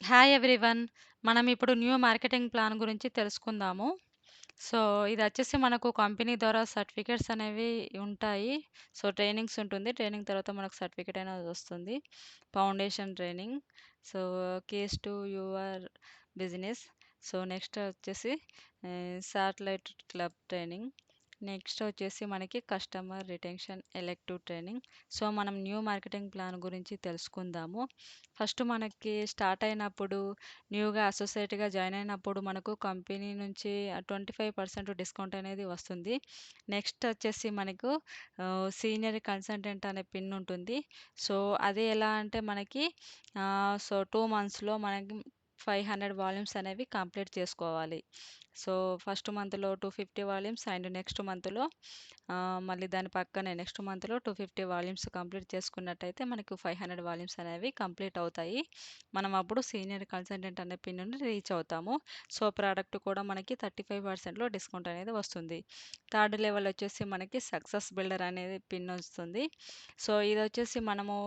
Hi everyone. మనం ఇప్పుడు new marketing plan గురించి తెలుసుకుందాము. సో, ఇదొచ్చేసి మనకు కంపెనీ ద్వారా సర్టిఫికేట్స్ అనేవి ఉంటాయి. సో, ట్రైనింగ్స్ ఉంటుంది. ట్రైనింగ్ తర్వాత మనకు సర్టిఫికేట్ అనేది వస్తుంది. Foundation training. So, case to your business. So, next వచ్చేసి శాటిలైట్ క్లబ్ ట్రైనింగ్. నెక్స్ట్ వచ్చేసి మనకి customer retention elective training. So, మనం న్యూ మార్కెటింగ్ ప్లాన్ గురించి తెలుసుకుందాము. ఫస్ట్ మనకి స్టార్ట్ అయినప్పుడు న్యూగా అసోసియేట్‌గా జాయిన్ అయినప్పుడు మనకు కంపెనీ నుంచి 25% డిస్కౌంట్ అనేది వస్తుంది. నెక్స్ట్ వచ్చేసి మనకు సీనియర్ కన్సల్టెంట్ అనే పిన్ ఉంటుంది. సో, అది ఎలా అంటే మనకి 2 మంత్స్‌లో మనకి 500 వాల్యూమ్స్ అనేవి కంప్లీట్ చేసుకోవాలి. సో, ఫస్ట్ మంత్‌లో 250 వాల్యూమ్స్ అండ్ నెక్స్ట్ మంత్‌లో మళ్ళీ దాని పక్కనే నెక్స్ట్ మంత్‌లో 250 వాల్యూమ్స్ కంప్లీట్ చేసుకున్నట్టయితే మనకు 500 వాల్యూమ్స్ అనేవి కంప్లీట్ అవుతాయి. మనం అప్పుడు సీనియర్ కన్సల్టెంట్ అనే పిన్‌ని రీచ్ అవుతాము. సో, ప్రోడక్ట్ కూడా మనకి 35%లో డిస్కౌంట్ అనేది వస్తుంది. థర్డ్ లెవెల్ వచ్చేసి మనకి సక్సెస్ బిల్డర్ అనేది పిన్ వస్తుంది. సో, ఇదొచ్చేసి మనము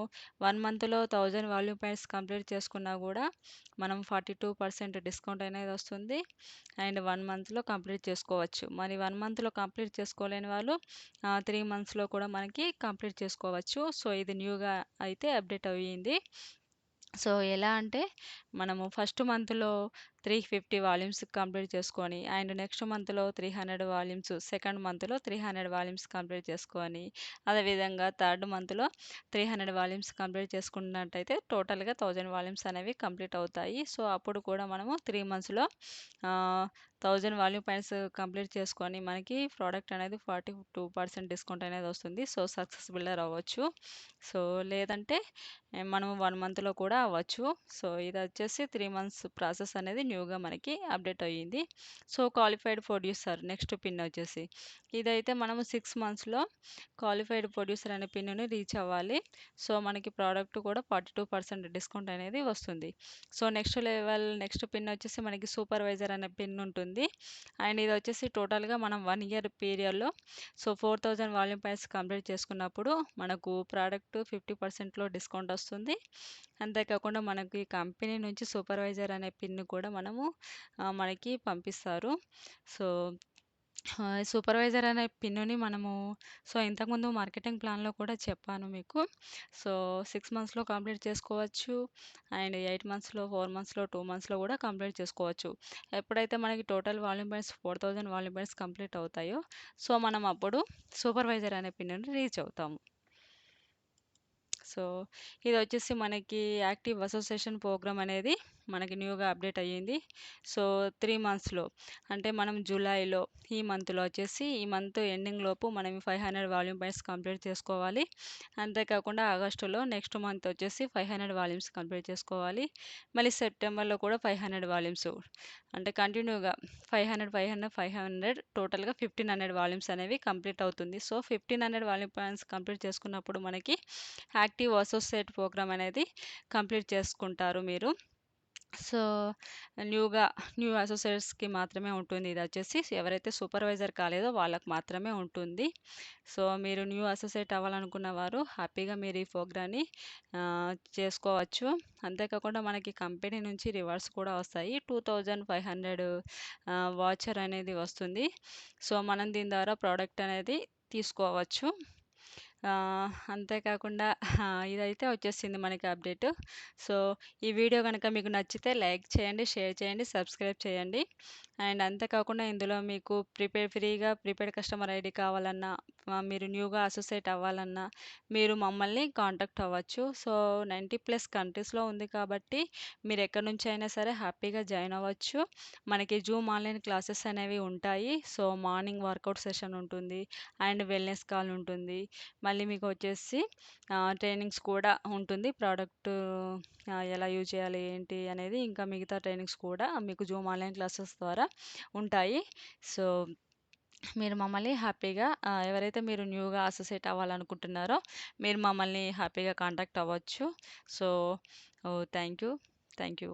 1 మంత్‌లో 1000 వాల్యూమ్ పాయింట్స్ కంప్లీట్ చేసుకున్నా కూడా మనం 42% డిస్కౌంట్ అనేది వస్తుంది. అండ్ 1 మంత్‌లో కంప్లీట్ చేసుకోవచ్చు. మరి 1 మంత్‌లో కంప్లీట్ చేసుకోలేని వాళ్ళు 3 మంత్స్‌లో కూడా మనకి కంప్లీట్ చేసుకోవచ్చు. సో, ఇది న్యూగా అయితే అప్డేట్ అయ్యింది. సో, ఎలా అంటే మనము ఫస్ట్ మంత్‌లో 350 వాల్యూమ్స్ కంప్లీట్ చేసుకొని అండ్ నెక్స్ట్ మంత్‌లో 300 వాల్యూమ్స్, సెకండ్ మంత్‌లో 300 వాల్యూమ్స్ కంప్లీట్ చేసుకొని, అదేవిధంగా థర్డ్ మంత్‌లో 300 వాల్యూమ్స్ కంప్లీట్ చేసుకున్నట్టయితే టోటల్‌గా 1000 వాల్యూమ్స్ అనేవి కంప్లీట్ అవుతాయి. సో, అప్పుడు కూడా మనము 3 మంత్స్‌లో ఆహ్, 1000 వాల్యూమ్ పాయింట్స్ కంప్లీట్ చేసుకొని మనకి ప్రోడక్ట్ అనేది 42% డిస్కౌంట్ అనేది వస్తుంది. సో, సక్సెస్ బిల్డర్ అవ్వచ్చు. సో, లేదంటే మనం 1 మంత్‌లో కూడా అవ్వచ్చు. సో, ఇదొచ్చేసి 3 మంత్స్ ప్రాసెస్ అనేది న్యూగా మనకి అప్డేట్ అయ్యింది. So, qualified producer next pin వచ్చేసి ఇదైతే మనము 6 మంత్స్‌లో క్వాలిఫైడ్ ప్రొడ్యూసర్ అనే పిన్‌ని రీచ్ అవ్వాలి. సో, మనకి ప్రోడక్ట్ కూడా 42% డిస్కౌంట్ అనేది వస్తుంది. So, next level next pin వచ్చేసి మనకి సూపర్వైజర్ అనే పిన్ ఉంటుంది. అండ్ ఇదొచ్చేసి టోటల్‌గా మనం 1 ఇయర్ పీరియడ్‌లో 4000 వాల్యూమ్ పాయింట్స్ కంప్లీట్ చేసుకున్నప్పుడు మనకు ప్రోడక్ట్ 50%లో డిస్కౌంట్ వస్తుంది. అంతేకాకుండా మనకి కంపెనీ నుంచి సూపర్వైజర్ అనే పిన్ కూడా మనకి పంపిస్తారు. సో, సూపర్వైజర్ అనే పిన్నుని ఇంతకుముందు మార్కెటింగ్ ప్లాన్‌లో కూడా చెప్పాను మీకు. సో, 6 మంత్స్‌లో కంప్లీట్ చేసుకోవచ్చు. అండ్ 8 మంత్స్‌లో, 4 మంత్స్‌లో, 2 మంత్స్‌లో కూడా కంప్లీట్ చేసుకోవచ్చు. ఎప్పుడైతే మనకి total volume points 4000 volume points complete అవుతాయో, సో, మనం అప్పుడు సూపర్వైజర్ అనే పిన్నుని రీచ్ అవుతాము. సో, ఇదొచ్చేసి మనకి యాక్టివ్ అసోసియేషన్ ప్రోగ్రామ్ అనేది మనకి న్యూగా అప్డేట్ అయ్యింది. సో, 3 మంత్స్‌లో అంటే మనం జూలైలో ఈ మంత్‌లో వచ్చేసి ఈ మంత్ ఎండింగ్ లోపు మనం 500 వాల్యూమ్ పాయింట్స్ కంప్లీట్ చేసుకోవాలి. అంతేకాకుండా ఆగస్టులో నెక్స్ట్ మంత్ వచ్చేసి 500 వాల్యూమ్స్ కంప్లీట్ చేసుకోవాలి. మళ్ళీ సెప్టెంబర్‌లో కూడా 500 వాల్యూమ్స్ అంటే కంటిన్యూగా 500, 500, 500 టోటల్‌గా 1500 వాల్యూమ్స్ అనేవి కంప్లీట్ అవుతుంది. సో, 1500 వాల్యూమ్ పాయింట్స్ కంప్లీట్ చేసుకున్నప్పుడు మనకి యాక్టివ్ అసోసియేట్ ప్రోగ్రామ్ అనేది కంప్లీట్ చేసుకుంటారు మీరు. సో, న్యూగా న్యూ అసోసియేట్స్‌కి మాత్రమే ఉంటుంది. ఇదొచ్చేసి ఎవరైతే సూపర్వైజర్ కాలేదో వాళ్ళకి మాత్రమే ఉంటుంది. సో, మీరు న్యూ అసోసియేట్ అవ్వాలనుకున్న వారు హ్యాపీగా మీరు ఈ ప్రోగ్రామ్‌ని చేసుకోవచ్చు. అంతేకాకుండా మనకి కంపెనీ నుంచి రివార్డ్స్ కూడా వస్తాయి. 2500 వాచర్ అనేది వస్తుంది. సో, మనం దీని ద్వారా ప్రోడక్ట్ అనేది తీసుకోవచ్చు. అంతేకాకుండా ఇదైతే వచ్చేసింది మనకి అప్డేటు. సో, ఈ వీడియో గనక మీకు నచ్చితే లైక్ చేయండి, షేర్ చేయండి, సబ్స్క్రైబ్ చేయండి. అండ్ అంతేకాకుండా ఇందులో మీకు ఫ్రీగా ప్రిపేర్డ్ కస్టమర్ ఐడీ కావాలన్నా, మీరు న్యూగా అసోసియేట్ అవ్వాలన్నా, మీరు మమ్మల్ని కాంటాక్ట్ అవ్వచ్చు. సో, 90+ కంట్రీస్‌లో ఉంది కాబట్టి మీరు ఎక్కడి నుంచి అయినా సరే హ్యాపీగా జాయిన్ అవ్వచ్చు. మనకి జూమ్ ఆన్‌లైన్ క్లాసెస్ అనేవి ఉంటాయి. సో, మార్నింగ్ వర్కౌట్ సెషన్ ఉంటుంది. అండ్ వెల్‌నెస్ కాల్ ఉంటుంది. మళ్ళీ మీకొచ్చేసి ట్రైనింగ్స్ కూడా ఉంటుంది. ప్రోడక్ట్ ఎలా యూజ్ చేయాలి, ఏంటి అనేది ఇంకా మిగతా ట్రైనింగ్స్ కూడా మీకు జూమ్ ఆన్‌లైన్ క్లాసెస్ ద్వారా ఉంటాయి. సో, మీరు మమ్మల్ని హ్యాపీగా ఎవరైతే మీరు న్యూగా అసోసియేట్ అవ్వాలనుకుంటున్నారో, మీరు మమ్మల్ని హ్యాపీగా కాంటాక్ట్ అవ్వచ్చు. So, oh! Thank you. Thank you.